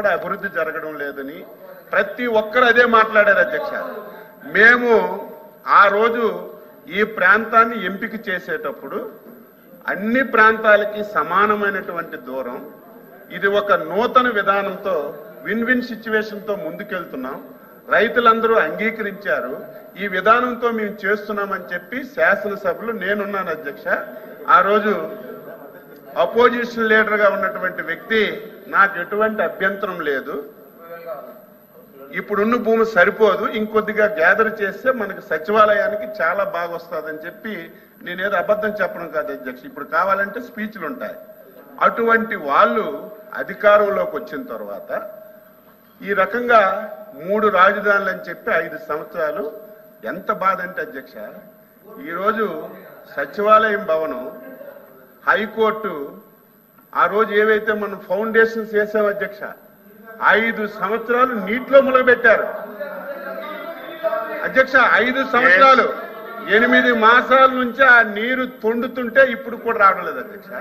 కూడా అభివృద్ధి జరగడం లేదని ప్రతి ఒక్కరు అదే మాట్లాడారు అధ్యక్ష. మేము ఆ రోజు ఈ ప్రాంతాన్ని ఎంపిక చేసేటప్పుడు అన్ని ప్రాంతాలకి సమానమైనటువంటి దూరం, ఇది ఒక నూతన విధానంతో విన్ విన్ సిచ్యువేషన్తో ముందుకెళ్తున్నాం, రైతులందరూ అంగీకరించారు, ఈ విధానంతో మేము చేస్తున్నామని చెప్పి శాసనసభలో నేనున్నాను అధ్యక్ష. ఆ రోజు అపోజిషన్ లీడర్గా ఉన్నటువంటి వ్యక్తి నాకు ఎటువంటి అభ్యంతరం లేదు, ఇప్పుడున్న భూమి సరిపోదు, ఇంకొద్దిగా గ్యాదర్ చేస్తే మనకి సచివాలయానికి చాలా బాగా వస్తుందని చెప్పి నేనేదో అబద్ధం చెప్పడం కాదు అధ్యక్ష, ఇప్పుడు కావాలంటే స్పీచ్లు ఉంటాయి. అటువంటి వాళ్ళు అధికారంలోకి వచ్చిన తర్వాత ఈ రకంగా 3 రాజధానులు అని చెప్పి 5 సంవత్సరాలు ఎంత బాధ అంటే అధ్యక్ష, ఈరోజు సచివాలయం భవనం, హైకోర్టు ఆ రోజు ఏవైతే మనం ఫౌండేషన్స్ వేసాం అధ్యక్ష, 5 సంవత్సరాలు నీటిలో మునగబెట్టారు అధ్యక్ష. 5 సంవత్సరాలు 8 మాసాల నుంచి ఆ నీరు తొండుతుంటే ఇప్పుడు కూడా రావడం లేదు అధ్యక్ష.